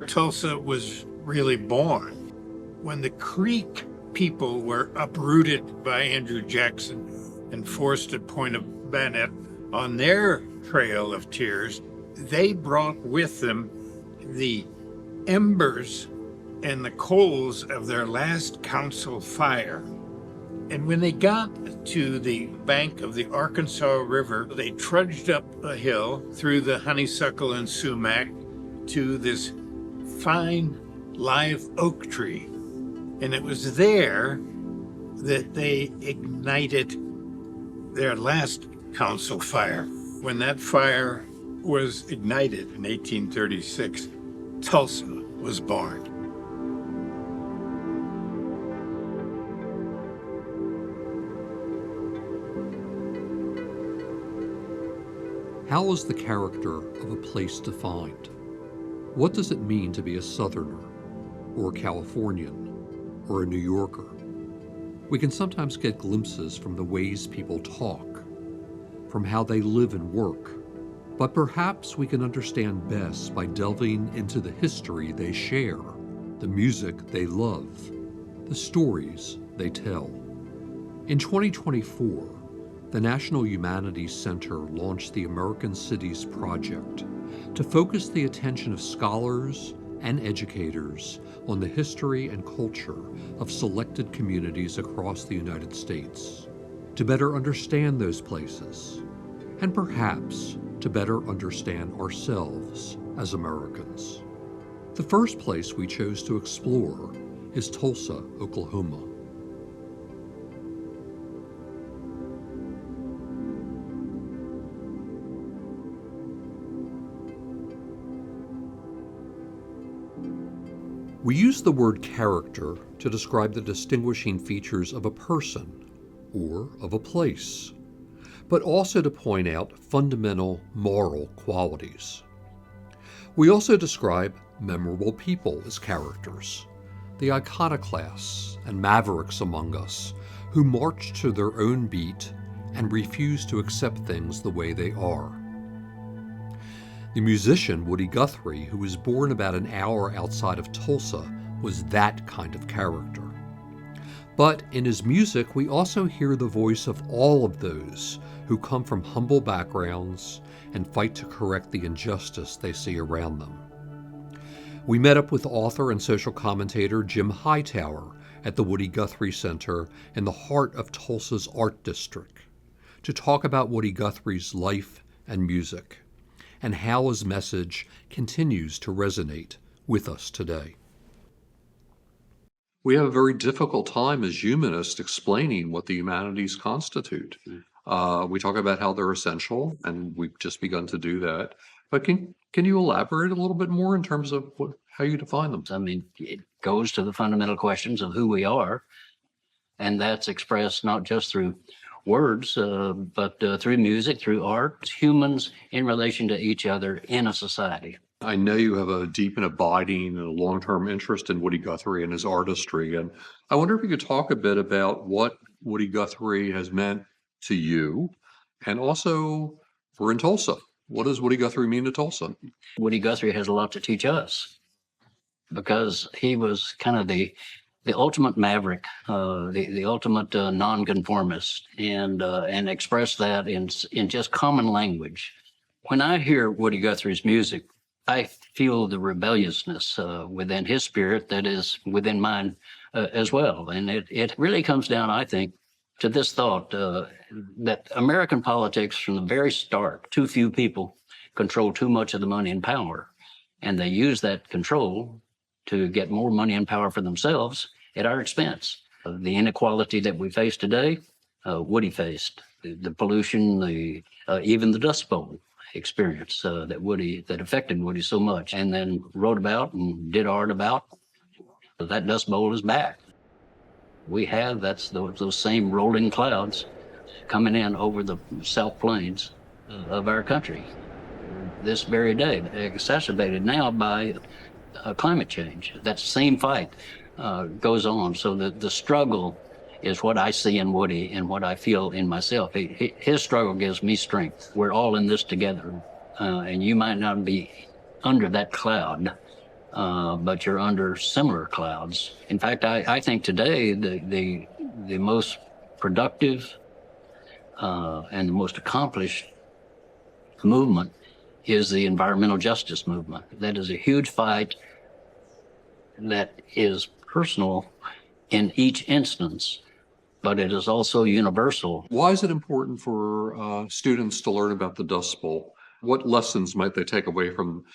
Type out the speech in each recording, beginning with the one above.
Tulsa was really born. When the Creek people were uprooted by Andrew Jackson and forced at point of bayonet on their trail of tears, they brought with them the embers and the coals of their last council fire. And when they got to the bank of the Arkansas River, they trudged up a hill through the honeysuckle and sumac to this fine live oak tree. And it was there that they ignited their last council fire. When that fire was ignited in 1836, Tulsa was born. How is the character of a place defined? What does it mean to be a Southerner, or a Californian, or a New Yorker? We can sometimes get glimpses from the ways people talk, from how they live and work, but perhaps we can understand best by delving into the history they share, the music they love, the stories they tell. In 2024, the National Humanities Center launched the American Cities Project to focus the attention of scholars and educators on the history and culture of selected communities across the United States, to better understand those places, and perhaps to better understand ourselves as Americans. The first place we chose to explore is Tulsa, Oklahoma. We use the word character to describe the distinguishing features of a person or of a place, but also to point out fundamental moral qualities. We also describe memorable people as characters, the iconoclasts and mavericks among us who march to their own beat and refuse to accept things the way they are. The musician Woody Guthrie, who was born about an hour outside of Tulsa, was that kind of character. But in his music, we also hear the voice of all of those who come from humble backgrounds and fight to correct the injustice they see around them. We met up with author and social commentator Jim Hightower at the Woody Guthrie Center in the heart of Tulsa's Art District to talk about Woody Guthrie's life and music, and how his message continues to resonate with us today. We have a very difficult time as humanists explaining what the humanities constitute. We talk about how they're essential, and we've just begun to do that. But can you elaborate a little bit more in terms of how you define them? I mean, it goes to the fundamental questions of who we are, and that's expressed not just through words, but through music, through art, humans in relation to each other in a society. I know you have a deep and abiding and long-term interest in Woody Guthrie and his artistry, and I wonder if you could talk a bit about what Woody Guthrie has meant to you, and also we're in Tulsa. What does Woody Guthrie mean to Tulsa? Woody Guthrie has a lot to teach us because he was kind of the ultimate maverick, the ultimate nonconformist, and express that in just common language. When I hear Woody Guthrie's music, I feel the rebelliousness within his spirit that is within mine as well. And it really comes down, I think, to this thought that American politics from the very start, too few people control too much of the money and power, and they use that control to get more money and power for themselves at our expense. The inequality that we face today, Woody faced. The pollution, even the Dust Bowl experience that affected Woody so much, and then wrote about and did art about. That Dust Bowl is back. We have those same rolling clouds coming in over the South Plains of our country this very day, exacerbated now by climate change. That same fight goes on. So the struggle is what I see in Woody and what I feel in myself. His struggle gives me strength. We're all in this together. And you might not be under that cloud, but you're under similar clouds. In fact, I think today the most productive and the most accomplished movement is the environmental justice movement. That is a huge fight that is personal in each instance, but it is also universal. Why is it important for students to learn about the Dust Bowl? What lessons might they take away from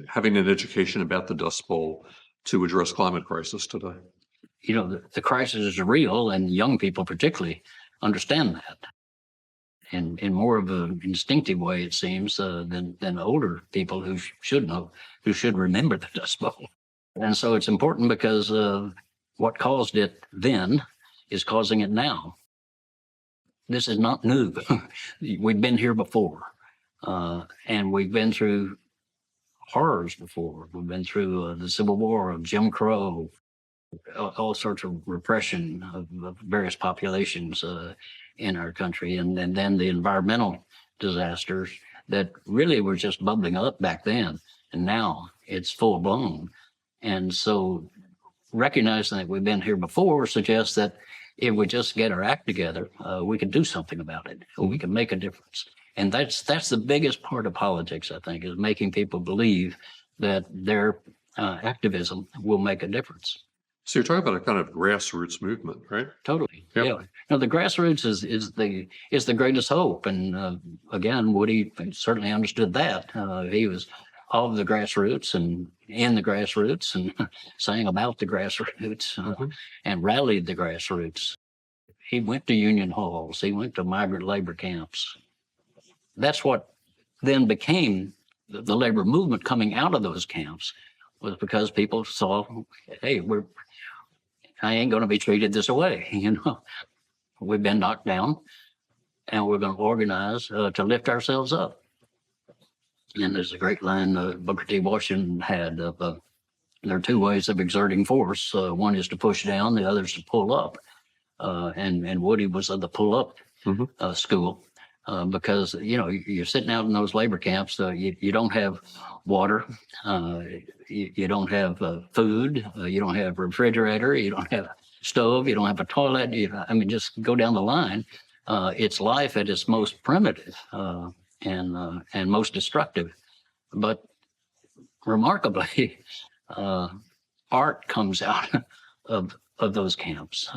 having an education about the Dust Bowl to address climate crisis today? You know, the crisis is real, and young people particularly understand that in more of an instinctive way, it seems, than older people who should know, who should remember the Dust Bowl. And so it's important because what caused it then is causing it now. This is not new. We've been here before, and we've been through horrors before. We've been through the Civil War, Jim Crow, all sorts of repression of various populations in our country, and then the environmental disasters that really were just bubbling up back then, and now it's full blown. And so recognizing that we've been here before suggests that if we just get our act together, we can do something about it. We can make a difference. And that's the biggest part of politics, I think, is making people believe that their activism will make a difference. So you're talking about a kind of grassroots movement, right? Totally. Yep. Yeah. No, the grassroots is the greatest hope. And again, Woody certainly understood that. He was of the grassroots and in the grassroots and sang about the grassroots and rallied the grassroots. He went to union halls. He went to migrant labor camps. That's what then became the labor movement coming out of those camps, was because people saw, hey, I ain't going to be treated this way. You know, we've been knocked down, and we're going to organize to lift ourselves up. And there's a great line Booker T. Washington had of, there are two ways of exerting force. One is to push down, the other is to pull up. And Woody was of the pull up school. Because, you know, you're sitting out in those labor camps, you don't have water, you don't have food, you don't have refrigerator, you don't have stove, you don't have a toilet. I mean, just go down the line. It's life at its most primitive and most destructive. But remarkably, art comes out of those camps,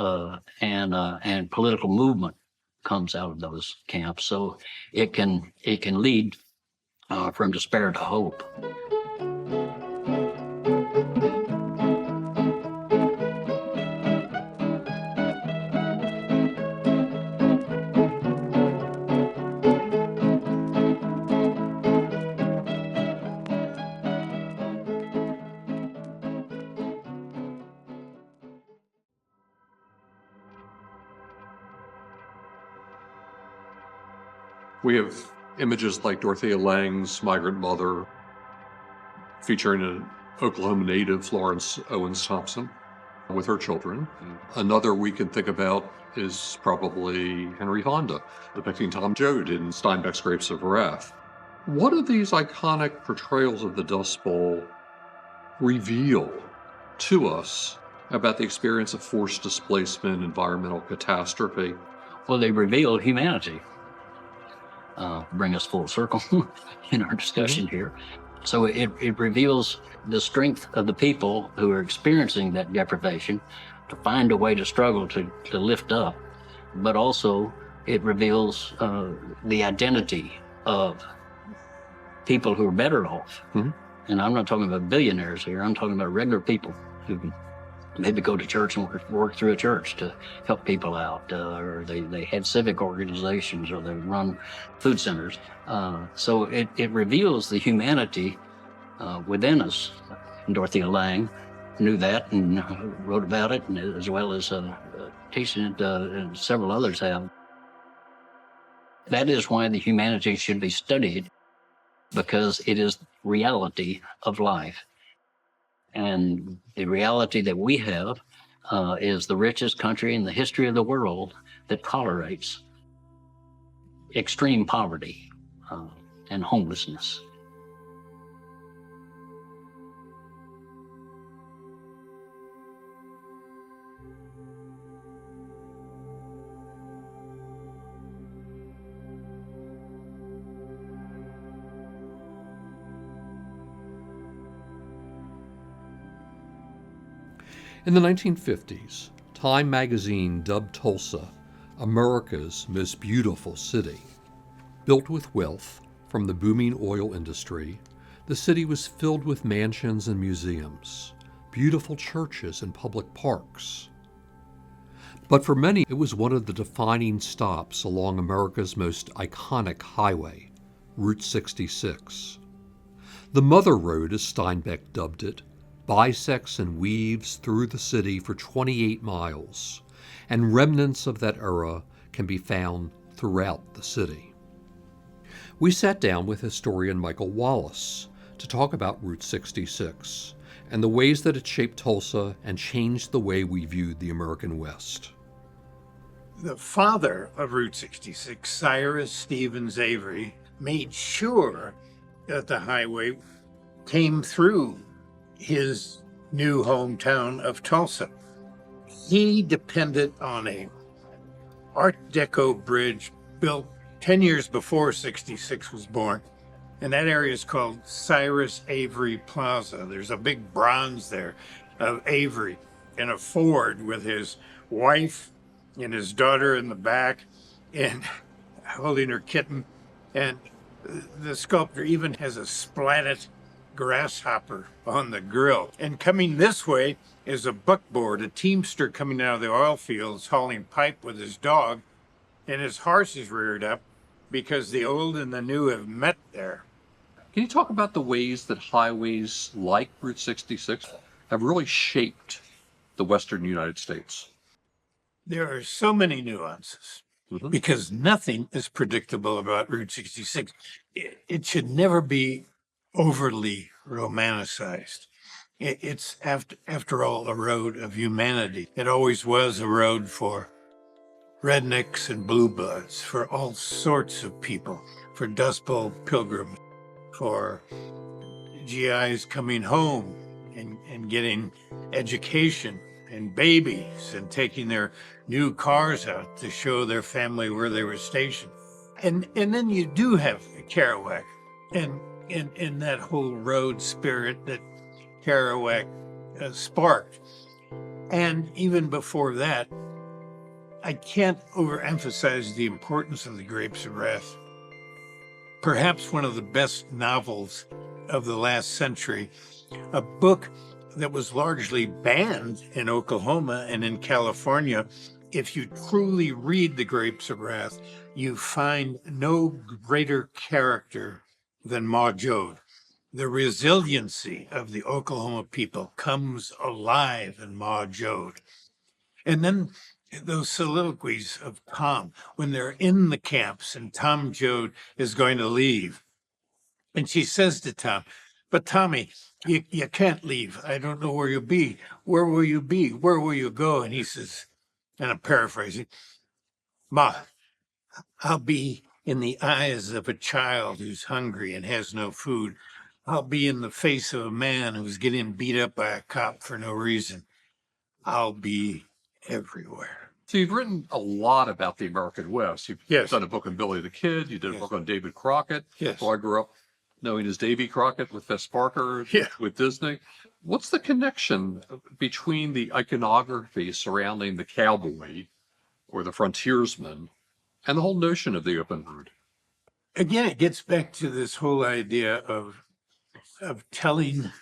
and political movement comes out of those camps. So it can lead from despair to hope. We have images like Dorothea Lange's Migrant Mother, featuring an Oklahoma native, Florence Owens Thompson, with her children. Another we can think about is probably Henry Fonda, depicting Tom Joad in Steinbeck's Grapes of Wrath. What do these iconic portrayals of the Dust Bowl reveal to us about the experience of forced displacement, environmental catastrophe? Well, they reveal humanity. Bring us full circle in our discussion here. So it reveals the strength of the people who are experiencing that deprivation to find a way to struggle to lift up, but also it reveals the identity of people who are better off. And I'm not talking about billionaires here, I'm talking about regular people who can maybe go to church and work through a church to help people out, or they had civic organizations, or they run food centers. So it reveals the humanity within us. And Dorothea Lange knew that and wrote about it, and as well as teaching it, and several others have. That is why the humanities should be studied, because it is reality of life. And the reality that we have is the richest country in the history of the world that tolerates extreme poverty and homelessness. In the 1950s, Time magazine dubbed Tulsa America's most beautiful city. Built with wealth from the booming oil industry, the city was filled with mansions and museums, beautiful churches and public parks. But for many, it was one of the defining stops along America's most iconic highway, Route 66. The Mother Road, as Steinbeck dubbed it, bisects and weaves through the city for 28 miles, and remnants of that era can be found throughout the city. We sat down with historian Michael Wallace to talk about Route 66 and the ways that it shaped Tulsa and changed the way we viewed the American West. The father of Route 66, Cyrus Stevens Avery, made sure that the highway came through his new hometown of Tulsa. He depended on a Art Deco bridge built 10 years before 66 was born. And that area is called Cyrus Avery Plaza. There's a big bronze there of Avery in a Ford with his wife and his daughter in the back and holding her kitten. And the sculptor even has a splatted grasshopper on the grill. And coming this way is a buckboard, a teamster coming out of the oil fields hauling pipe with his dog, and his horse is reared up because the old and the new have met there. Can you talk about the ways that highways like Route 66 have really shaped the western United States? There are so many nuances because nothing is predictable about Route 66. It should never be overly romanticized. It's, after all, a road of humanity. It always was a road for rednecks and blue bloods, for all sorts of people, for Dust Bowl pilgrims, for GIs coming home and getting education, and babies and taking their new cars out to show their family where they were stationed. And then you do have Kerouac and that whole road spirit that Kerouac sparked. And even before that, I can't overemphasize the importance of The Grapes of Wrath. Perhaps one of the best novels of the last century, a book that was largely banned in Oklahoma and in California. If you truly read The Grapes of Wrath, you find no greater character than Ma Joad. The resiliency of the Oklahoma people comes alive in Ma Joad. And then those soliloquies of Tom, when they're in the camps and Tom Joad is going to leave. And she says to Tom, "But Tommy, you can't leave. I don't know where you'll be. Where will you be? Where will you go?" And he says, and I'm paraphrasing, "Ma, I'll be in the eyes of a child who's hungry and has no food. I'll be in the face of a man who's getting beat up by a cop for no reason. I'll be everywhere." So you've written a lot about the American West. You've done a book on Billy the Kid. You did a book on David Crockett. Yes. So I grew up knowing as Davy Crockett with Fess Parker, Yeah. with Disney. What's the connection between the iconography surrounding the cowboy or the frontiersman and the whole notion of the open road? Again, it gets back to this whole idea of telling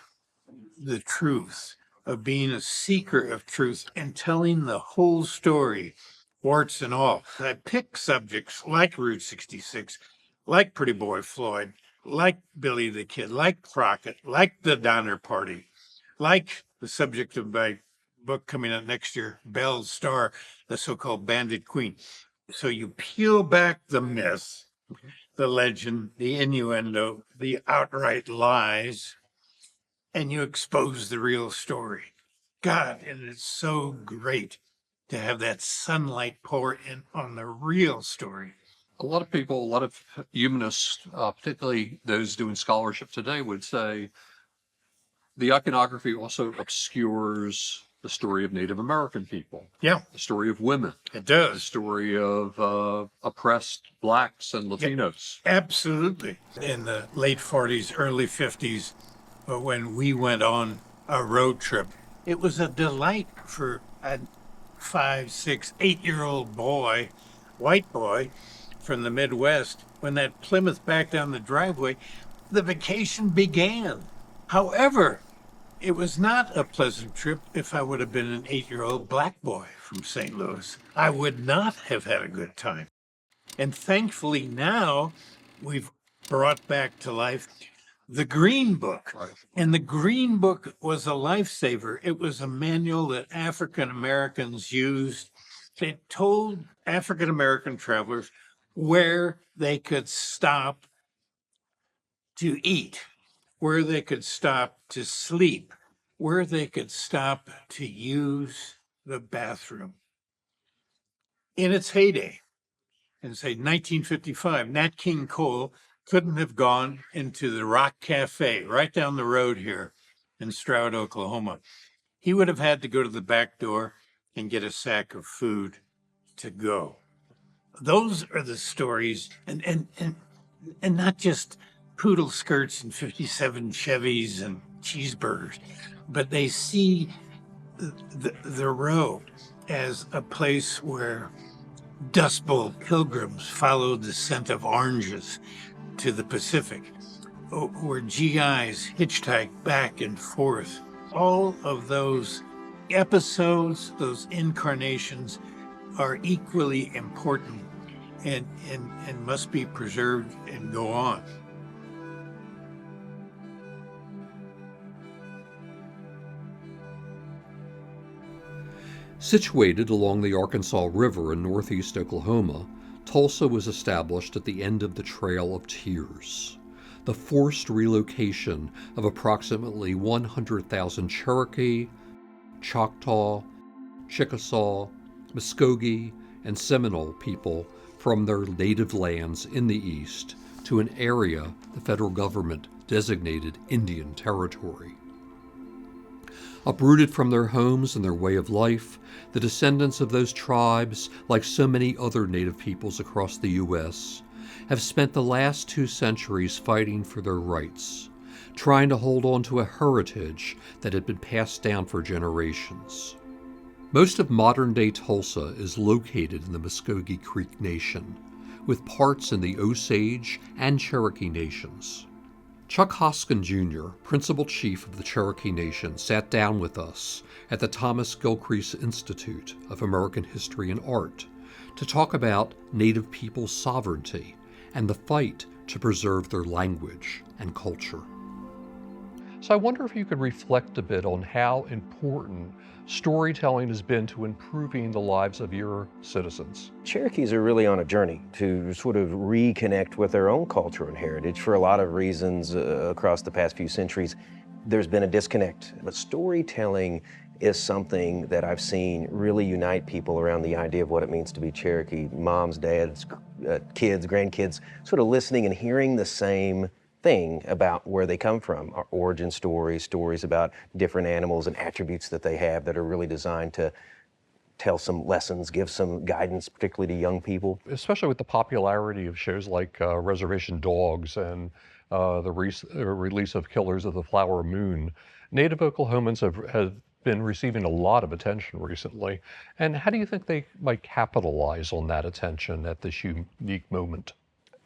the truth, of being a seeker of truth and telling the whole story, warts and all. I pick subjects like Route 66, like Pretty Boy Floyd, like Billy the Kid, like Crockett, like the Donner Party, like the subject of my book coming out next year, Belle's Star, the so-called Bandit Queen. So you peel back the myth, the legend, the innuendo, the outright lies, and you expose the real story. God, and it's so great to have that sunlight pour in on the real story. A lot of people, a lot of humanists, particularly those doing scholarship today, would say the iconography also obscures the story of Native American people, Yeah, the story of women, it the does. story of oppressed blacks and Latinos. Absolutely. In the late 40s, early 50s, when we went on a road trip, it was a delight for a 5, 6, 8-year-old boy, white boy from the Midwest. When that Plymouth backed down the driveway, the vacation began. However, it was not a pleasant trip if I would have been an 8-year-old black boy from St. Louis. I would not have had a good time. And thankfully now we've brought back to life the Green Book. Right. And the Green Book was a lifesaver. It was a manual that African Americans used. It told African American travelers where they could stop to eat, where they could stop to sleep, where they could stop to use the bathroom. In its heyday, in say 1955, Nat King Cole couldn't have gone into the Rock Cafe right down the road here in Stroud, Oklahoma. He would have had to go to the back door and get a sack of food to go. Those are the stories, and not just poodle skirts and 57 Chevys and cheeseburgers, but they see the road as a place where Dust Bowl pilgrims followed the scent of oranges to the Pacific, where GIs hitchhiked back and forth. All of those episodes, those incarnations, are equally important and must be preserved and go on. Situated along the Arkansas River in northeast Oklahoma, Tulsa was established at the end of the Trail of Tears, the forced relocation of approximately 100,000 Cherokee, Choctaw, Chickasaw, Muskogee, and Seminole people from their native lands in the east to an area the federal government designated Indian Territory. Uprooted from their homes and their way of life, the descendants of those tribes, like so many other Native peoples across the U.S., have spent the last 2 centuries fighting for their rights, trying to hold on to a heritage that had been passed down for generations. Most of modern-day Tulsa is located in the Muskogee Creek Nation, with parts in the Osage and Cherokee nations. Chuck Hoskin Jr., Principal Chief of the Cherokee Nation, sat down with us at the Thomas Gilcrease Institute of American History and Art to talk about Native people's sovereignty and the fight to preserve their language and culture. So I wonder if you could reflect a bit on how important storytelling has been to improving the lives of your citizens. Cherokees are really on a journey to sort of reconnect with their own culture and heritage for a lot of reasons across the past few centuries. There's been a disconnect, but storytelling is something that I've seen really unite people around the idea of what it means to be Cherokee. Moms, dads, kids, grandkids, sort of listening and hearing the same thing about where they come from, our origin stories, stories about different animals and attributes that they have that are really designed to tell some lessons, give some guidance, particularly to young people. Especially with the popularity of shows like Reservation Dogs and the release of Killers of the Flower Moon, Native Oklahomans have been receiving a lot of attention recently. And how do you think they might capitalize on that attention at this unique moment?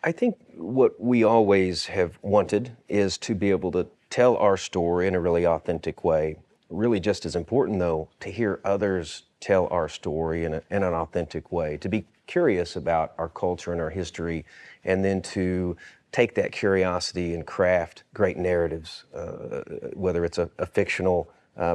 I think what we always have wanted is to be able to tell our story in a really authentic way. Really just as important, though, to hear others tell our story in an authentic way, to be curious about our culture and our history, and then to take that curiosity and craft great narratives, whether it's a fictional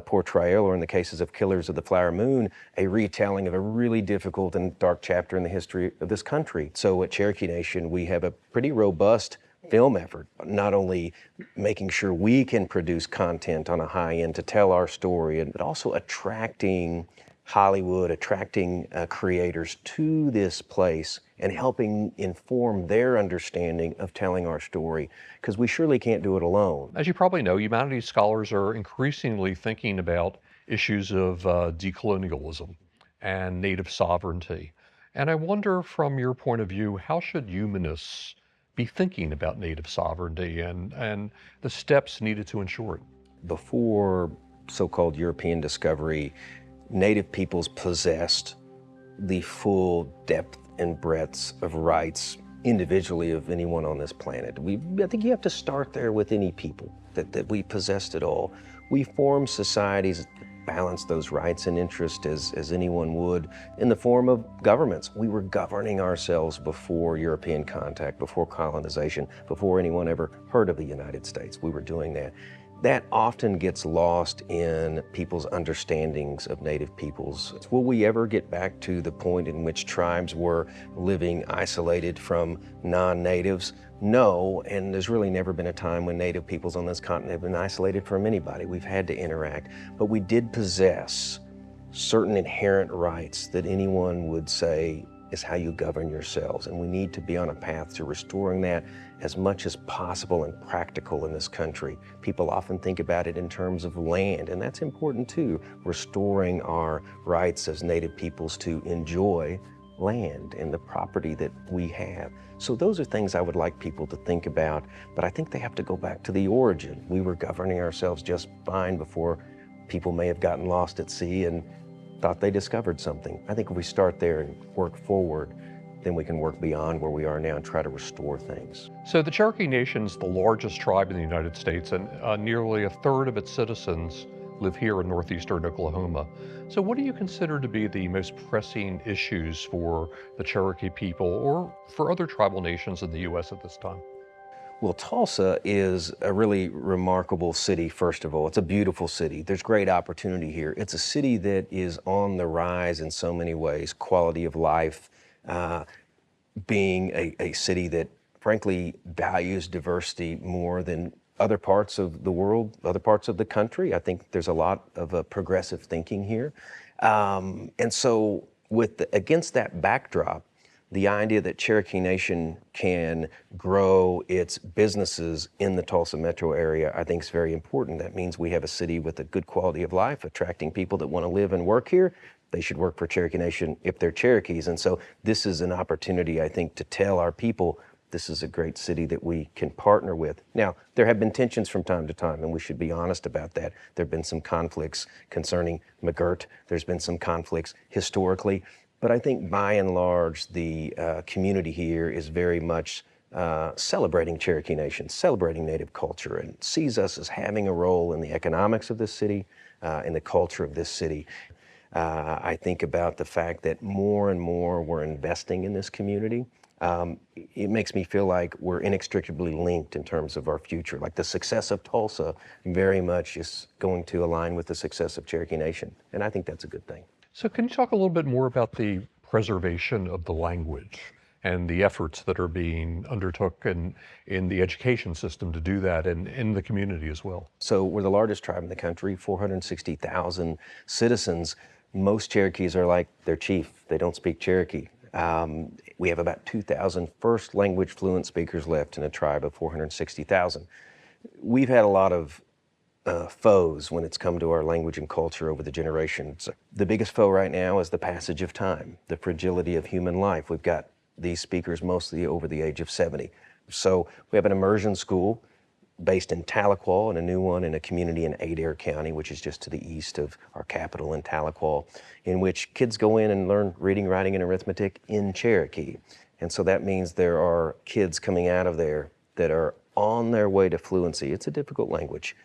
portrayal, or in the cases of Killers of the Flower Moon, a retelling of a really difficult and dark chapter in the history of this country. So at Cherokee Nation, we have a pretty robust film effort, not only making sure we can produce content on a high end to tell our story, but also attracting Hollywood, attracting creators to this place and helping inform their understanding of telling our story, because we surely can't do it alone. As you probably know, humanities scholars are increasingly thinking about issues of decolonialism and native sovereignty. And I wonder, from your point of view, how should humanists be thinking about native sovereignty and the steps needed to ensure it? Before so-called European discovery, native peoples possessed the full depth and breadth of rights individually of anyone on this planet. I think you have to start there with any people, that we possessed it all. We formed societies that balance those rights and interests as anyone would in the form of governments. We were governing ourselves before European contact, before colonization, before anyone ever heard of the United States. We were doing that. That often gets lost in people's understandings of native peoples. Will we ever get back to the point in which tribes were living isolated from non-natives? No, and there's really never been a time when native peoples on this continent have been isolated from anybody. We've had to interact, but we did possess certain inherent rights that anyone would say is how you govern yourselves, and we need to be on a path to restoring that as much as possible and practical in this country. People often think about it in terms of land, and that's important too, restoring our rights as native peoples to enjoy land and the property that we have. So those are things I would like people to think about, but I think they have to go back to the origin. We were governing ourselves just fine before people may have gotten lost at sea and thought they discovered something. I think if we start there and work forward, then we can work beyond where we are now and try to restore things. So the Cherokee Nation's the largest tribe in the United States, and nearly a third of its citizens live here in northeastern Oklahoma. So what do you consider to be the most pressing issues for the Cherokee people or for other tribal nations in the U.S. at this time? Well, Tulsa is a really remarkable city, first of all. It's a beautiful city. There's great opportunity here. It's a city that is on the rise in so many ways. Quality of life, being a city that frankly values diversity more than other parts of the world, other parts of the country. I think there's a lot of progressive thinking here. And so against that backdrop, the idea that Cherokee Nation can grow its businesses in the Tulsa metro area, I think is very important. That means we have a city with a good quality of life, attracting people that want to live and work here. They should work for Cherokee Nation if they're Cherokees. And so this is an opportunity, I think, to tell our people this is a great city that we can partner with. Now, there have been tensions from time to time, and we should be honest about that. There have been some conflicts concerning McGirt. There's been some conflicts historically. But I think by and large, the community here is very much celebrating Cherokee Nation, celebrating Native culture, and sees us as having a role in the economics of this city, in the culture of this city. I think about the fact that more and more we're investing in this community. It makes me feel like we're inextricably linked in terms of our future. Like the success of Tulsa very much is going to align with the success of Cherokee Nation, and I think that's a good thing. So can you talk a little bit more about the preservation of the language and the efforts that are being undertook in the education system to do that and in the community as well? So we're the largest tribe in the country, 460,000 citizens. Most Cherokees are like their chief. They don't speak Cherokee. We have about 2,000 first language fluent speakers left in a tribe of 460,000. We've had a lot of foes when it's come to our language and culture over the generations. The biggest foe right now is the passage of time, the fragility of human life. We've got these speakers mostly over the age of 70. So we have an immersion school based in Tahlequah and a new one in a community in Adair County, which is just to the east of our capital in Tahlequah, in which kids go in and learn reading, writing, and arithmetic in Cherokee. And so that means there are kids coming out of there that are on their way to fluency. It's a difficult language.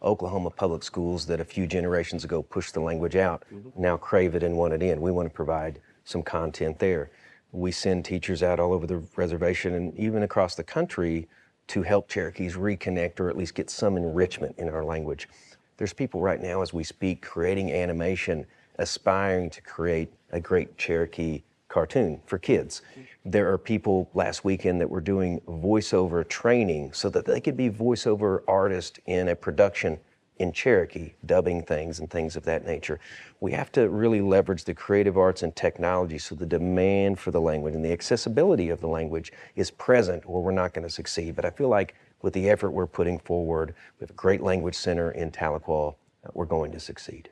Oklahoma public schools that a few generations ago pushed the language out now crave it and want it in. We want to provide some content there. We send teachers out all over the reservation and even across the country to help Cherokees reconnect or at least get some enrichment in our language. There's people right now as we speak creating animation, aspiring to create a great Cherokee cartoon for kids. There are people last weekend that were doing voiceover training so that they could be voiceover artists in a production in Cherokee, dubbing things and things of that nature. We have to really leverage the creative arts and technology so the demand for the language and the accessibility of the language is present or we're not going to succeed. But I feel like with the effort we're putting forward, we have a great language center in Tahlequah, we're going to succeed.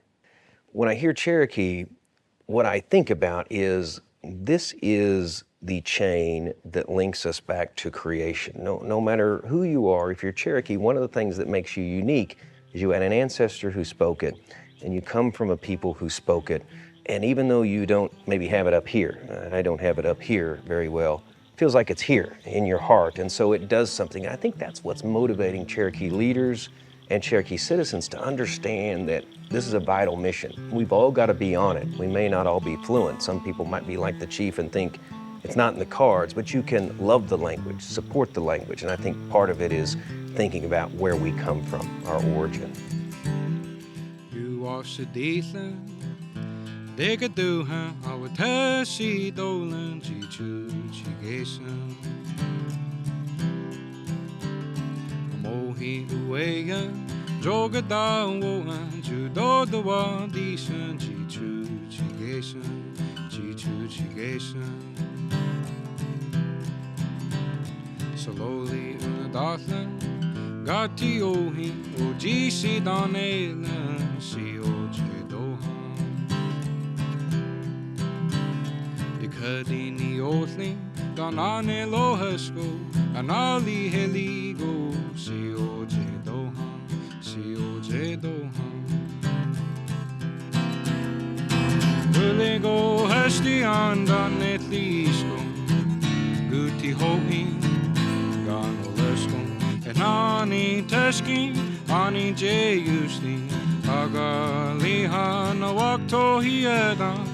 When I hear Cherokee, what I think about is this is the chain that links us back to creation. No matter who you are, if you're Cherokee, one of the things that makes you unique is you had an ancestor who spoke it, and you come from a people who spoke it. And even though you don't maybe have it up here, I don't have it up here very well, it feels like it's here in your heart. And so it does something. I think that's what's motivating Cherokee leaders and Cherokee citizens to understand that this is a vital mission. We've all got to be on it. We may not all be fluent. Some people might be like the chief and think it's not in the cards, but you can love the language, support the language. And I think part of it is thinking about where we come from, our origin. You wash a decent, dig a doohan, I would tell she dolan, chichu, chigason. Mohi uwayan, joga da woan, judo the one decent, chichu, chigason, chichu, chigason. Slowly unadothan, gati ohi, oji si donela, si oje dohan. Dikadini othling, donane lohasko, anali heligo, si oje dohan, si oje dohan. Ulego hasti andan etlisko, guti hohi. Nani Teski, Ani Jayusni, Agaliha Nawakto Hieda.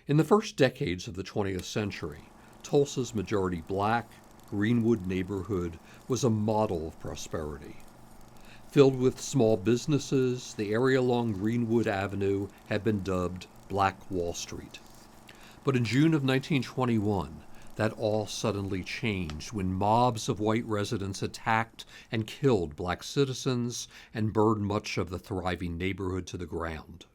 In the first decades of the 20th century, Tulsa's majority black Greenwood neighborhood was a model of prosperity. Filled with small businesses, the area along Greenwood Avenue had been dubbed Black Wall Street. But in June of 1921, that all suddenly changed when mobs of white residents attacked and killed black citizens and burned much of the thriving neighborhood to the ground.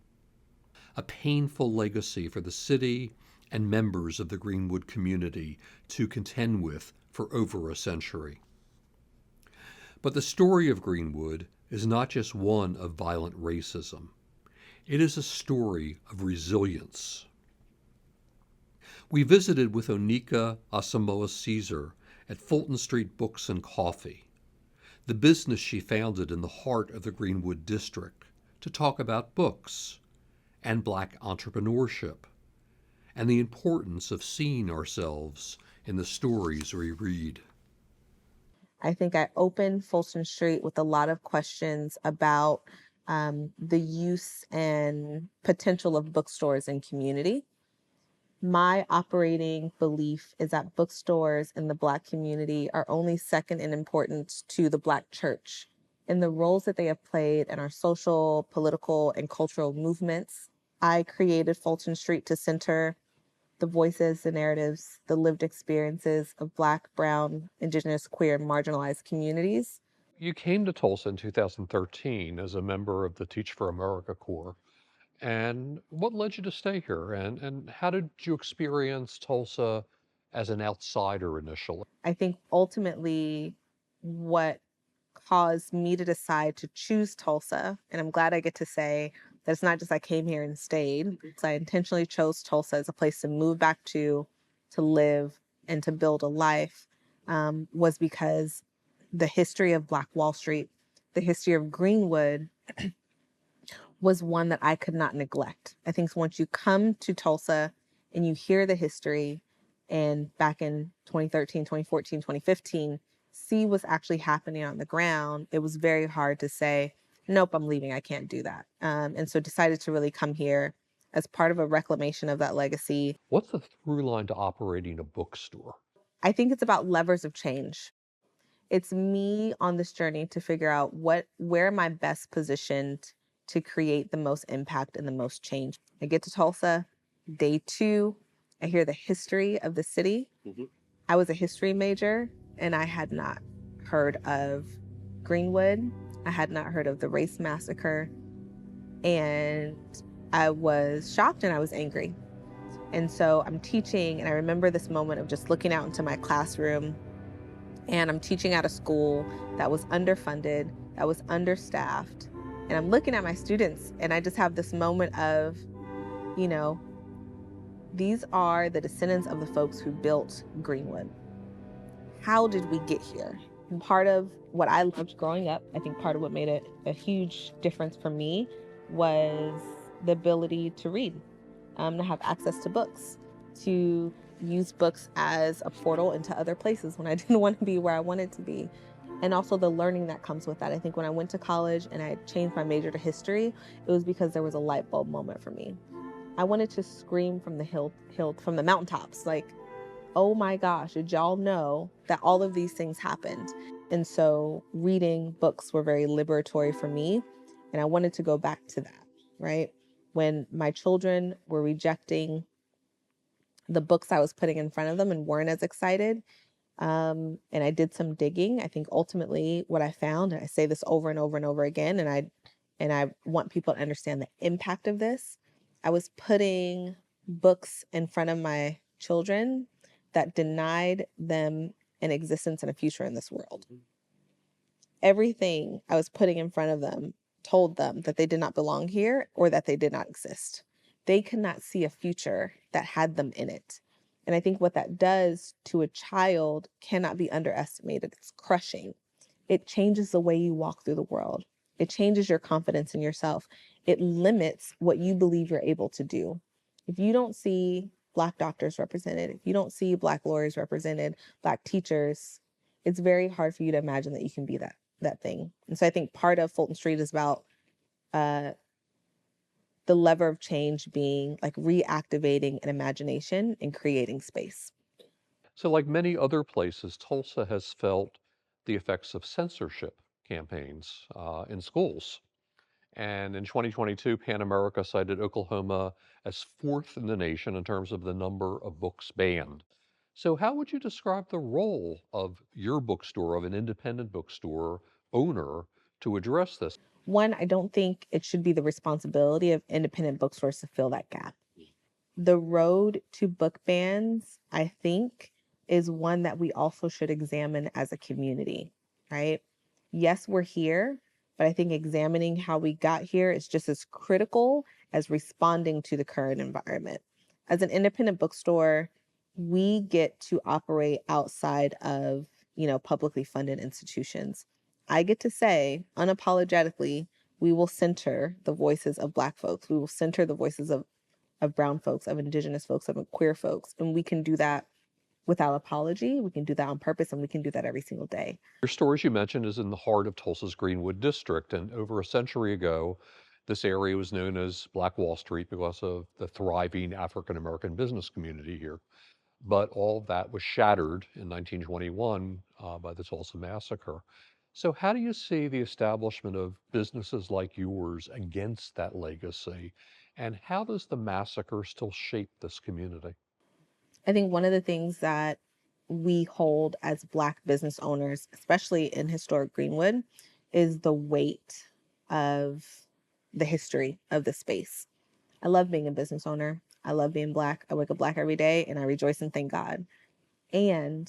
A painful legacy for the city and members of the Greenwood community to contend with for over a century. But the story of Greenwood is not just one of violent racism. It is a story of resilience. We visited with Onika Asamoah Caesar at Fulton Street Books and Coffee, the business she founded in the heart of the Greenwood district, to talk about books and black entrepreneurship, and the importance of seeing ourselves in the stories we read. I think I opened Fulton Street with a lot of questions about the use and potential of bookstores in community. My operating belief is that bookstores in the Black community are only second in importance to the Black church in the roles that they have played in our social, political, and cultural movements. I created Fulton Street to center the voices, the narratives, the lived experiences of Black, Brown, Indigenous, queer, and marginalized communities. You came to Tulsa in 2013 as a member of the Teach for America Corps. And what led you to stay here? And how did you experience Tulsa as an outsider initially? I think ultimately what caused me to decide to choose Tulsa, and I'm glad I get to say that it's not just I came here and stayed. So I intentionally chose Tulsa as a place to move back to live, and to build a life, was because the history of Black Wall Street, the history of Greenwood, was one that I could not neglect. I think once you come to Tulsa and you hear the history, and back in 2013, 2014, 2015, see what's actually happening on the ground, it was very hard to say, nope, I'm leaving, I can't do that. And so decided to really come here as part of a reclamation of that legacy. What's the through line to operating a bookstore? I think it's about levers of change. It's me on this journey to figure out where am I best positioned to create the most impact and the most change. I get to Tulsa, day 2, I hear the history of the city. I was a history major. and I had not heard of Greenwood. I had not heard of the race massacre. And I was shocked and I was angry. And so I'm teaching, and I remember this moment of just looking out into my classroom, and I'm teaching at a school that was underfunded, that was understaffed. And I'm looking at my students, and I just have this moment of, you know, these are the descendants of the folks who built Greenwood. How did we get here? And part of what I loved growing up, I think part of what made it a huge difference for me was the ability to read, to have access to books, to use books as a portal into other places when I didn't want to be where I wanted to be. And also the learning that comes with that. I think when I went to college and I changed my major to history, it was because there was a light bulb moment for me. I wanted to scream from the from the mountaintops, like, oh my gosh, did y'all know that all of these things happened? And so reading books were very liberatory for me. And I wanted to go back to that, right? When my children were rejecting the books I was putting in front of them and weren't as excited, and I did some digging, I think ultimately what I found, and I say this over and over and over again, and I want people to understand the impact of this, I was putting books in front of my children that denied them an existence and a future in this world. Everything I was putting in front of them told them that they did not belong here or that they did not exist. They could not see a future that had them in it. And I think what that does to a child cannot be underestimated. It's crushing. It changes the way you walk through the world. It changes your confidence in yourself. It limits what you believe you're able to do. If you don't see Black doctors represented, if you don't see Black lawyers represented, Black teachers, it's very hard for you to imagine that you can be that thing. And so I think part of Fulton Street is about the lever of change being like reactivating an imagination and creating space. So, like many other places, Tulsa has felt the effects of censorship campaigns in schools. And in 2022, PAN America cited Oklahoma as fourth in the nation in terms of the number of books banned. So, how would you describe the role of your bookstore, of an independent bookstore owner, to address this? One, I don't think it should be the responsibility of independent bookstores to fill that gap. The road to book bans, I think, is one that we also should examine as a community, right? Yes, we're here, but I think examining how we got here is just as critical as responding to the current environment. As an independent bookstore, we get to operate outside of, publicly funded institutions. I get to say unapologetically, we will center the voices of Black folks. We will center the voices of brown folks, of indigenous folks, of queer folks. And we can do that without apology. We can do that on purpose, and we can do that every single day. Your store, as you mentioned, is in the heart of Tulsa's Greenwood district. And over a century ago, this area was known as Black Wall Street because of the thriving African American business community here. But all of that was shattered in 1921 by the Tulsa Massacre. So, how do you see the establishment of businesses like yours against that legacy? And how does the massacre still shape this community? I think one of the things that we hold as Black business owners, especially in historic Greenwood, is the weight of the history of the space. I love being a business owner. I love being Black. I wake up Black every day and I rejoice and thank God. And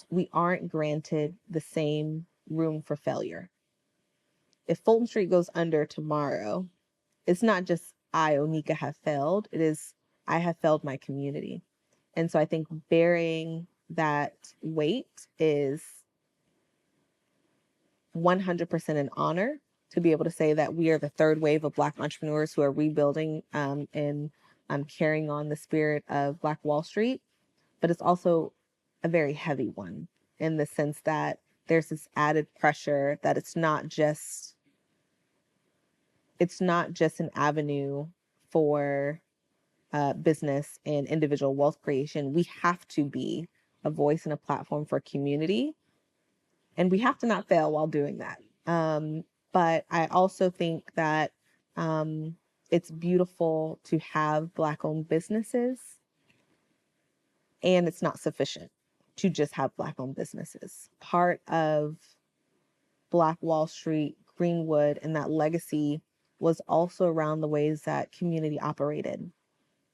we aren't granted the same room for failure. If Fulton Street goes under tomorrow, it's not just I, Onika, have failed. It is I have failed my community. And so I think bearing that weight is 100% an honor to be able to say that we are the third wave of Black entrepreneurs who are rebuilding and carrying on the spirit of Black Wall Street. But it's also a very heavy one in the sense that there's this added pressure that it's not just an avenue for business and individual wealth creation. We have to be a voice and a platform for community, and we have to not fail while doing that. But I also think that it's beautiful to have Black-owned businesses, and it's not sufficient. to just have Black-owned businesses. Part of Black Wall Street, Greenwood, and that legacy was also around the ways that community operated.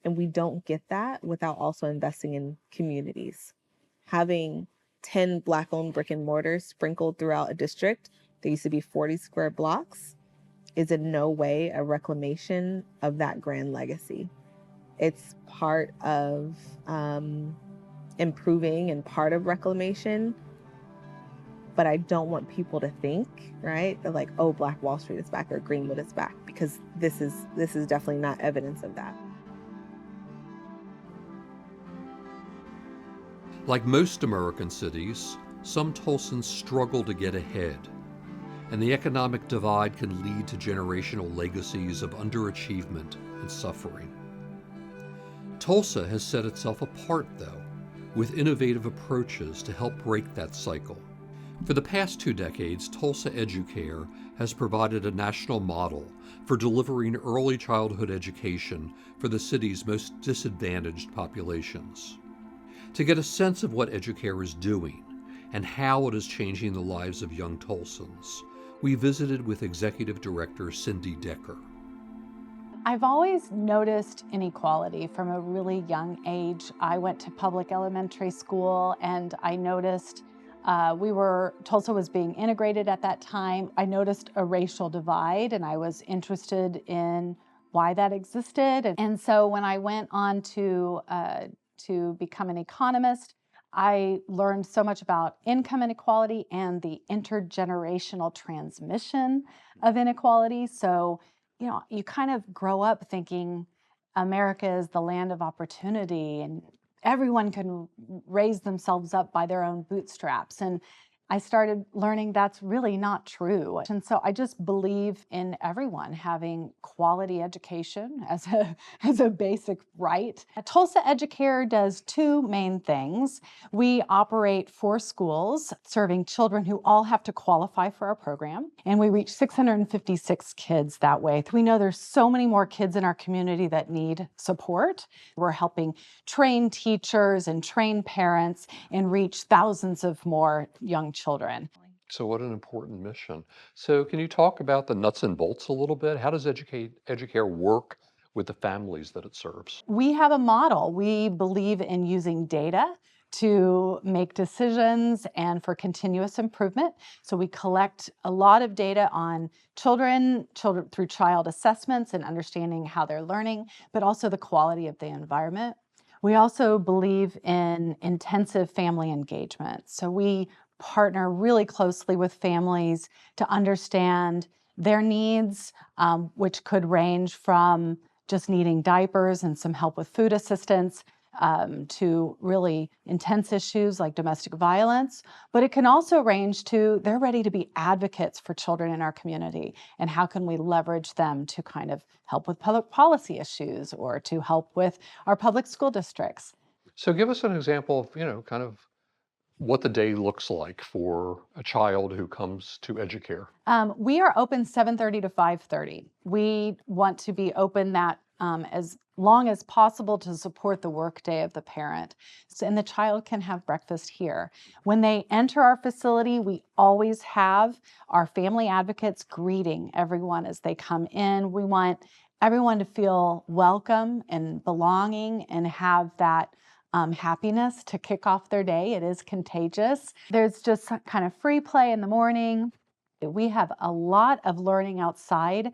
And we don't get that without also investing in communities. Having 10 Black-owned brick and mortars sprinkled throughout a district that used to be 40 square blocks is in no way a reclamation of that grand legacy. It's part of improving and part of reclamation, but I don't want people to think, right, that like, oh, Black Wall Street is back or Greenwood is back, because this is definitely not evidence of that. Like most American cities, some Tulsans struggle to get ahead, and the economic divide can lead to generational legacies of underachievement and suffering. Tulsa has set itself apart, though, with innovative approaches to help break that cycle. For the past 2 decades, Tulsa Educare has provided a national model for delivering early childhood education for the city's most disadvantaged populations. To get a sense of what Educare is doing and how it is changing the lives of young Tulsans, we visited with Executive Director Cindy Decker. I've always noticed inequality from a really young age. I went to public elementary school and I noticed Tulsa was being integrated at that time. I noticed a racial divide and I was interested in why that existed. And so when I went on to become an economist, I learned so much about income inequality and the intergenerational transmission of inequality. So, you know, you kind of grow up thinking America is the land of opportunity and everyone can raise themselves up by their own bootstraps. And I started learning that's really not true. And so I just believe in everyone having quality education as a basic right. Tulsa Educare does 2 main things. We operate 4 schools serving children who all have to qualify for our program, and we reach 656 kids that way. We know there's so many more kids in our community that need support. We're helping train teachers and train parents and reach thousands of more young children. So what an important mission. So can you talk about the nuts and bolts a little bit? How does Educare work with the families that it serves? We have a model. We believe in using data to make decisions and for continuous improvement. So we collect a lot of data on children through child assessments and understanding how they're learning, but also the quality of the environment. We also believe in intensive family engagement. So we partner really closely with families to understand their needs, which could range from just needing diapers and some help with food assistance to really intense issues like domestic violence. But it can also range to they're ready to be advocates for children in our community, and how can we leverage them to kind of help with public policy issues or to help with our public school districts. So give us an example of, kind of what the day looks like for a child who comes to Educare. We are open 7:30 to 5:30. We want to be open that as long as possible to support the workday of the parent. And the child can have breakfast here. When they enter our facility, we always have our family advocates greeting everyone as they come in. We want everyone to feel welcome and belonging and have that happiness to kick off their day. It is contagious. There's just kind of free play in the morning. We have a lot of learning outside.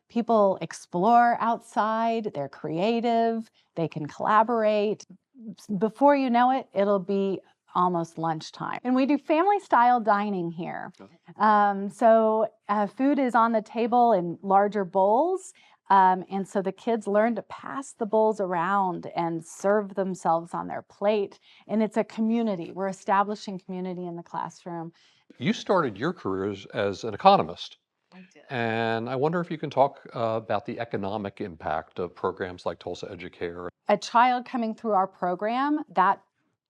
People explore outside, they're creative, they can collaborate. Before you know it, it'll be almost lunchtime. And we do family style dining here. So food is on the table in larger bowls. And so the kids learn to pass the bowls around and serve themselves on their plate. And it's a community. We're establishing community in the classroom. You started your career as an economist. I did. And I wonder if you can talk about the economic impact of programs like Tulsa Educare. A child coming through our program, that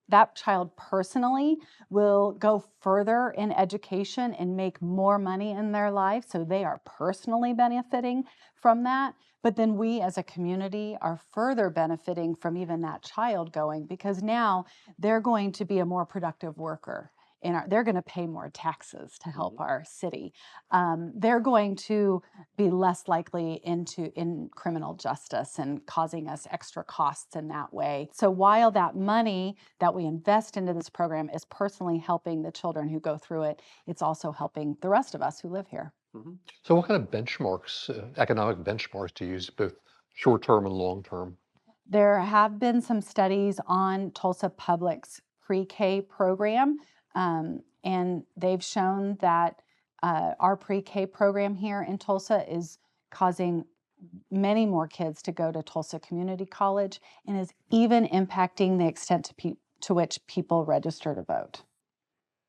that child personally will go further in education and make more money in their life. So they are personally benefiting from that. But then we as a community are further benefiting from even that child going, because now they're going to be a more productive worker. They're going to pay more taxes to help our city. They're going to be less likely in criminal justice and causing us extra costs in that way. So while that money that we invest into this program is personally helping the children who go through it, it's also helping the rest of us who live here. So what kind of benchmarks, economic benchmarks do you use, both short-term and long-term? There have been some studies on Tulsa Public's pre-K program, and they've shown that our pre-K program here in Tulsa is causing many more kids to go to Tulsa Community College, and is even impacting the extent to which people register to vote.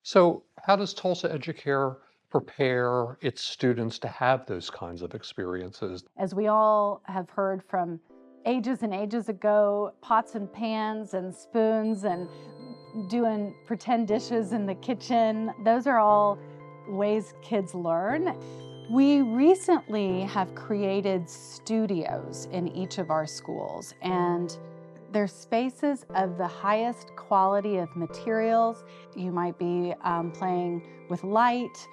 So how does Tulsa Educare prepare its students to have those kinds of experiences? As we all have heard from ages and ages ago, pots and pans and spoons and doing pretend dishes in the kitchen, those are all ways kids learn. We recently have created studios in each of our schools, and they're spaces of the highest quality of materials. You might be playing with light,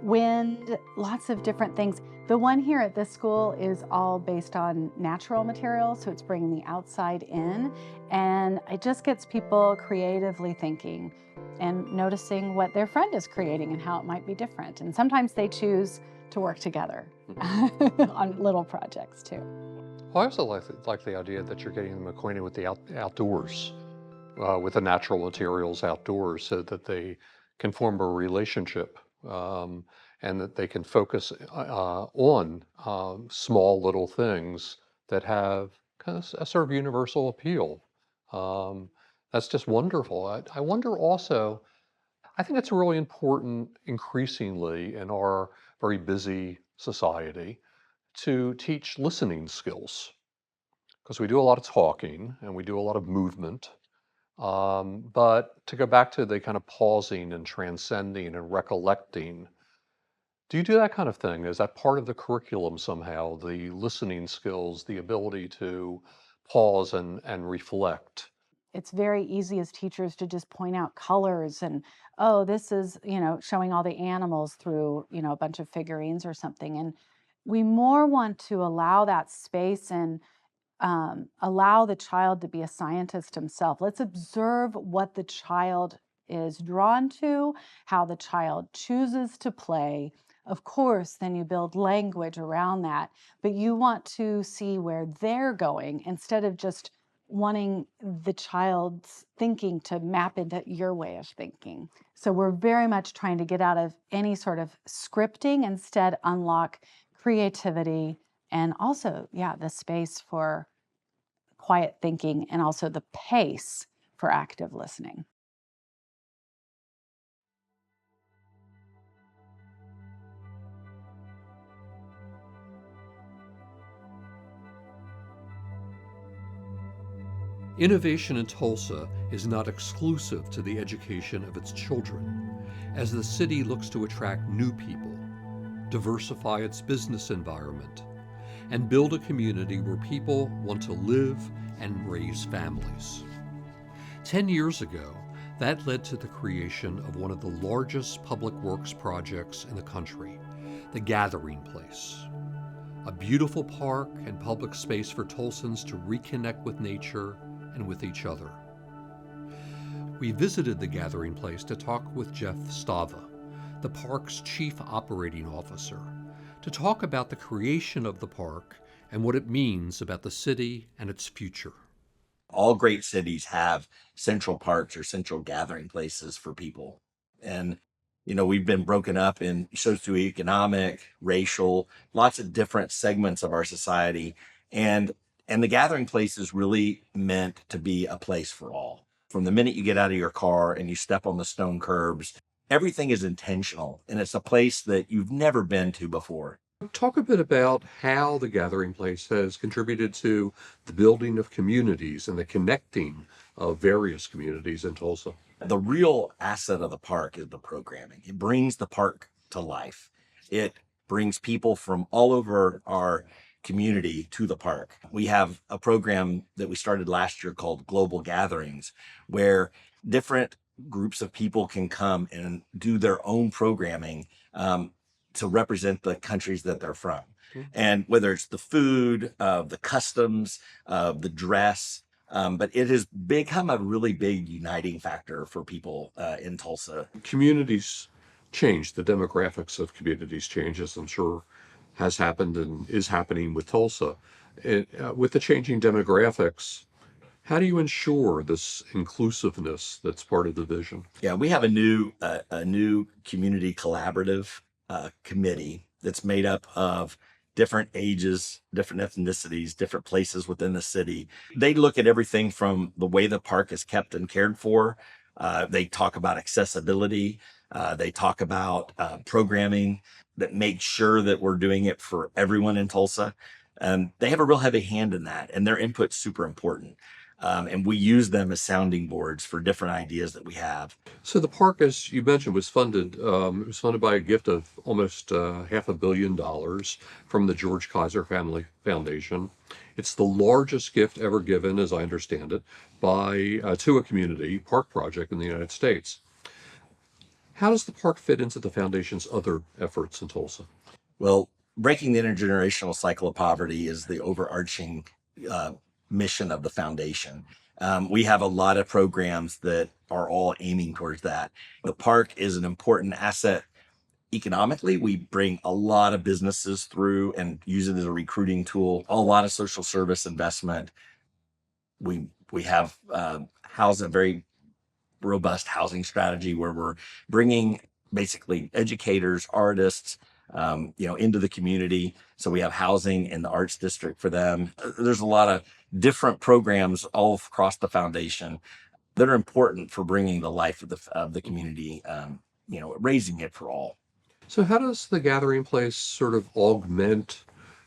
wind, lots of different things. The one here at this school is all based on natural materials, so it's bringing the outside in, and it just gets people creatively thinking and noticing what their friend is creating and how it might be different. And sometimes they choose to work together on little projects too. Well, I also like the idea that you're getting them acquainted with the outdoors, with the natural materials outdoors, so that they can form a relationship, and that they can focus on small little things that have kind of a sort of universal appeal. That's just wonderful. I wonder also, I think it's really important increasingly in our very busy society to teach listening skills, because we do a lot of talking and we do a lot of movement. But to go back to the kind of pausing and transcending and recollecting, do you do that kind of thing? Is that part of the curriculum somehow, the listening skills, the ability to pause and reflect? It's very easy as teachers to just point out colors and, oh, this is, showing all the animals through, a bunch of figurines or something. And we more want to allow that space and allow the child to be a scientist himself. Let's observe what the child is drawn to, how the child chooses to play. Of course, then you build language around that, but you want to see where they're going instead of just wanting the child's thinking to map into your way of thinking. So we're very much trying to get out of any sort of scripting, instead unlock creativity and also, the space for quiet thinking and also the pace for active listening. Innovation in Tulsa is not exclusive to the education of its children, as the city looks to attract new people, diversify its business environment, and build a community where people want to live and raise families. 10 years ago, that led to the creation of one of the largest public works projects in the country, the Gathering Place. A beautiful park and public space for Tulsans to reconnect with nature and with each other. We visited the Gathering Place to talk with Jeff Stava, the park's chief operating officer, to talk about the creation of the park and what it means about the city and its future. All great cities have central parks or central gathering places for people. And, we've been broken up in socioeconomic, racial, lots of different segments of our society. And the gathering place is really meant to be a place for all. From the minute you get out of your car and you step on the stone curbs, everything is intentional, and it's a place that you've never been to before. Talk a bit about how the Gathering Place has contributed to the building of communities and the connecting various communities in Tulsa. The real asset of the park is the programming. It brings the park to life. It brings people from all over our community to the park. We have a program that we started last year called Global Gatherings, where different groups of people can come and do their own programming to represent the countries that they're from. And whether it's the food, the customs, the dress, but it has become a really big uniting factor for people in Tulsa. Communities change, the demographics of communities change, as I'm sure has happened and is happening with Tulsa. With the changing demographics, how do you ensure this inclusiveness that's part of the vision? Yeah, we have a new community collaborative committee that's made up of different ages, different ethnicities, different places within the city. They look at everything from the way the park is kept and cared for. They talk about accessibility. They talk about programming that makes sure that we're doing it for everyone in Tulsa. They have a real heavy hand in that, and their input's super important. And we use them as sounding boards for different ideas that we have. So the park, as you mentioned, was funded. It was funded by a gift of almost $500 million from the George Kaiser Family Foundation. It's the largest gift ever given, as I understand it, by to a community park project in the United States. How does the park fit into the foundation's other efforts in Tulsa? Well, breaking the intergenerational cycle of poverty is the overarching mission of the foundation. We have a lot of programs that are all aiming towards that. The park is an important asset economically. We bring a lot of businesses through and use it as a recruiting tool, a lot of social service investment. We have a very robust housing strategy where we're bringing basically educators, artists, into the community. So we have housing in the arts district for them. There's a lot of different programs all across the foundation that are important for bringing the life of the community, raising it for all. So how does the Gathering Place sort of augment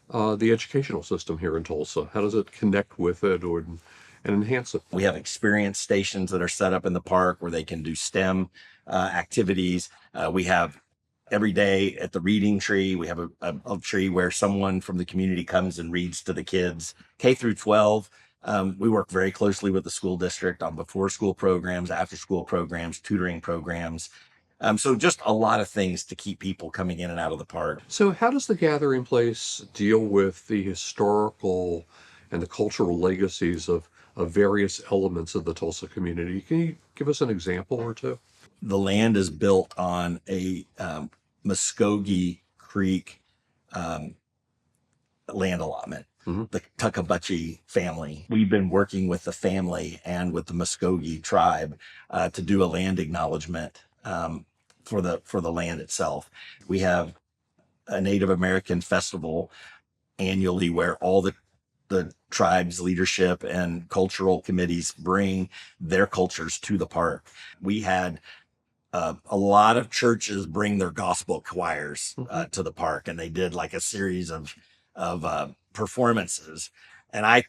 the educational system here in Tulsa? How does it connect with it and enhance it? We have experience stations that are set up in the park where they can do STEM activities. We have every day at the reading tree, we have a tree where someone from the community comes and reads to the kids. K through 12, we work very closely with the school district on before school programs, after school programs, tutoring programs. So just a lot of things to keep people coming in and out of the park. So how does the Gathering Place deal with the historical and the cultural legacies of various elements of the Tulsa community? Can you give us an example or two? The land is built on a Muskogee Creek land allotment. The Tuckabutchee family. We've been working with the family and with the Muskogee tribe to do a land acknowledgement for the land itself. We have a Native American festival annually where all the tribe's leadership and cultural committees bring their cultures to the park. We had a lot of churches bring their gospel choirs to the park, and they did like a series of performances. And I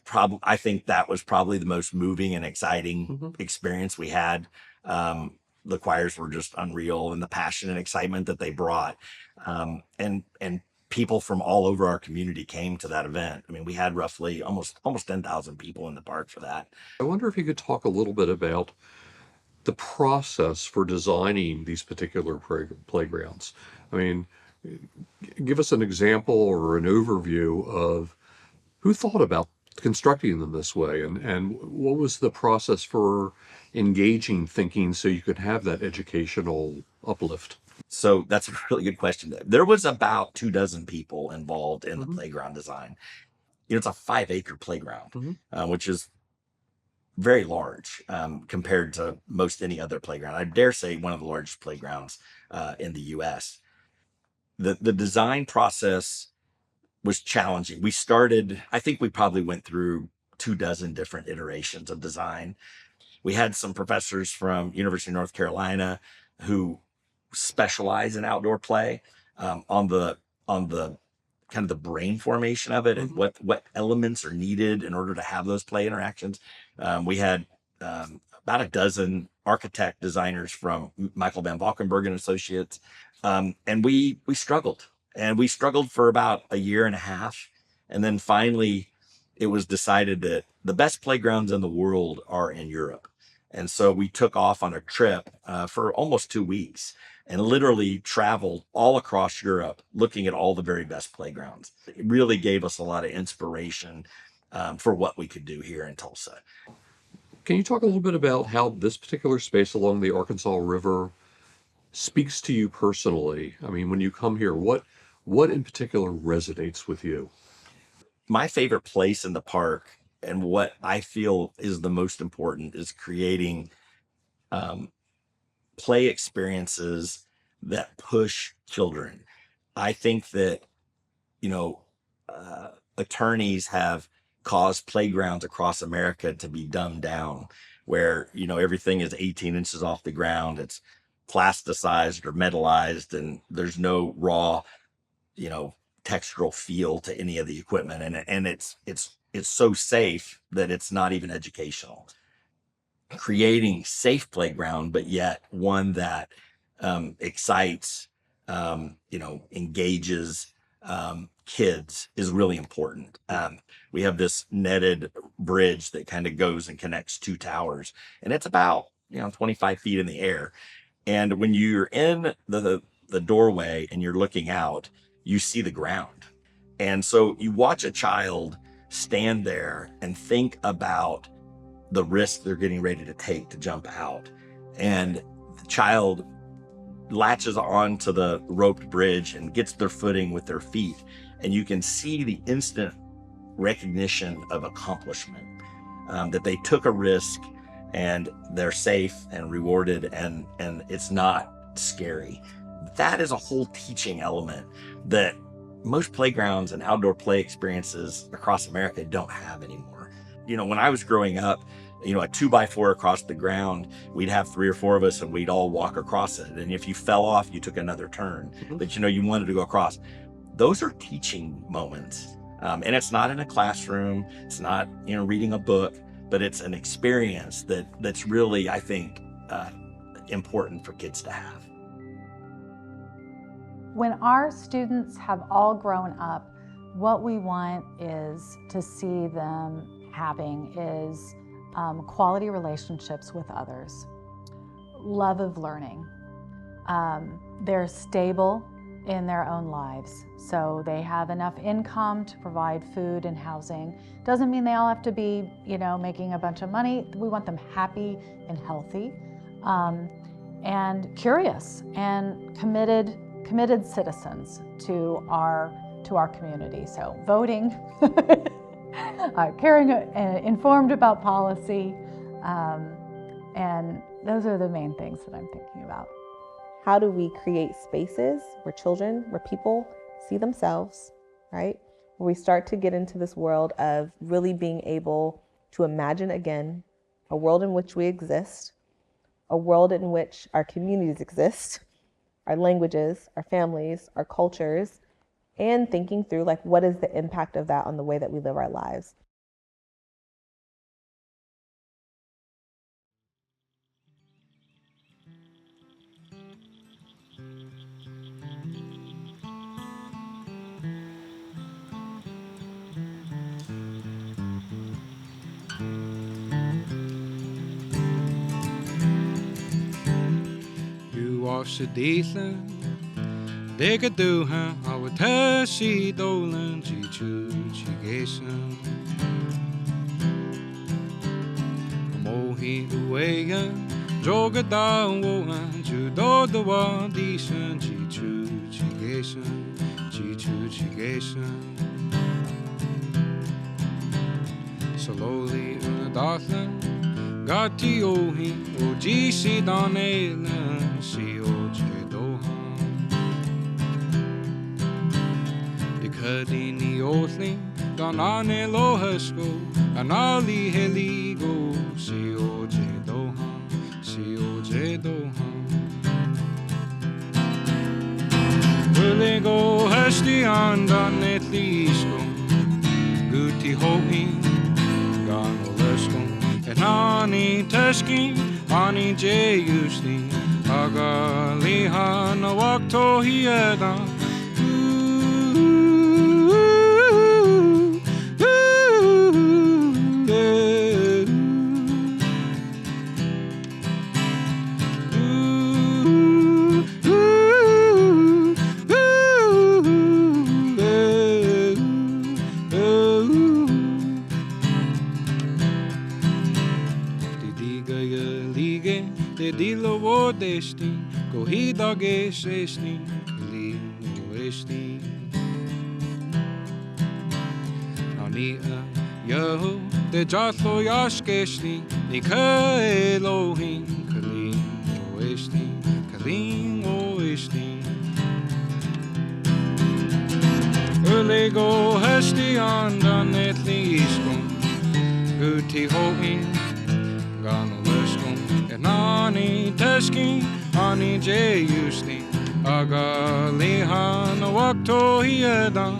think that was probably the most moving and exciting experience we had. The choirs were just unreal, and the passion and excitement that they brought. And people from all over our community came to that event. I mean, we had roughly almost 10,000 people in the park for that. I wonder if you could talk a little bit about the process for designing these particular playgrounds. I mean, give us an example or an overview of who thought about constructing them this way, and what was the process for engaging thinking so you could have that educational uplift? So that's a really good question. There was about 24 people involved in the playground design. It's a 5-acre playground, which is very large compared to most any other playground. I dare say one of the largest playgrounds in the U.S. The design process was challenging. I think we probably went through 24 different iterations of design. We had some professors from University of North Carolina who specialize in outdoor play on the kind of the brain formation of it and what elements are needed in order to have those play interactions. We had about a dozen architect designers from Michael Van Valkenburg and Associates. And we struggled for about a year and a half. And then finally it was decided that the best playgrounds in the world are in Europe. And so we took off on a trip for almost 2 weeks and literally traveled all across Europe looking at all the very best playgrounds. It really gave us a lot of inspiration for what we could do here in Tulsa. Can you talk a little bit about how this particular space along the Arkansas River speaks to you personally? I mean, when you come here, what in particular resonates with you? My favorite place in the park and what I feel is the most important is creating play experiences that push children. I think that, you know, attorneys have caused playgrounds across America to be dumbed down, where, you know, everything is 18 inches off the ground. It's plasticized or metallized, and there's no raw, you know, textural feel to any of the equipment. And it's so safe that it's not even educational. Creating safe playground, but yet one that excites, you know, engages kids is really important. We have this netted bridge that kind of goes and connects two towers, and it's about, you know, 25 feet in the air. And when you're in the doorway and you're looking out, you see the ground. And so you watch a child stand there and think about the risk they're getting ready to take to jump out. And the child latches onto the roped bridge and gets their footing with their feet. And you can see the instant recognition of accomplishment, that they took a risk and they're safe and rewarded, and it's not scary. That is a whole teaching element that most playgrounds and outdoor play experiences across America don't have anymore. You know, when I was growing up, you know, a 2x4 across the ground, we'd have 3 or 4 of us and we'd all walk across it. And if you fell off, you took another turn, but you know, you wanted to go across. Those are teaching moments. And it's not in a classroom, it's not, you know, reading a book, but it's an experience that's really, I think, important for kids to have. When our students have all grown up, what we want is to see them having is quality relationships with others, love of learning. They're stable in their own lives, so they have enough income to provide food and housing. Doesn't mean they all have to be, you know, making a bunch of money. We want them happy and healthy, and curious and committed citizens to our community. So voting, caring, informed about policy, and those are the main things that I'm thinking about. How do we create spaces where people see themselves, right? Where we start to get into this world of really being able to imagine again a world in which we exist, a world in which our communities exist, our languages, our families, our cultures, and thinking through like what is the impact of that on the way that we live our lives. Sedithen, they could do her, I would tell she dolan, she choo, she gason. Mohi uwayan, joga down woman, judo the one decent, she choo, she gason, she choo, she gason. Slowly unadothan, got to ohi, oji si donelan, si Kadini Othling, Donane Lohasko, Anali Heligo, Sioje Dohan, Sioje Dohan. Willigo Hastian Donetlisko, Guti Hoin, Gano Lesko, at Nani Teskin, Ani J. Usni, Agalihan, Wakto Hieda. Dilo destin, corrida gestin, lino estin. Ania, yo, de jatlo yashkestin, nika Elohim, kalino estin, kalino estin. Ulego hesti andan etli iskon, guti hoin, gano leskon. Nani Teskin, Ani J. Usni, Agalihan, Wakto Hieda.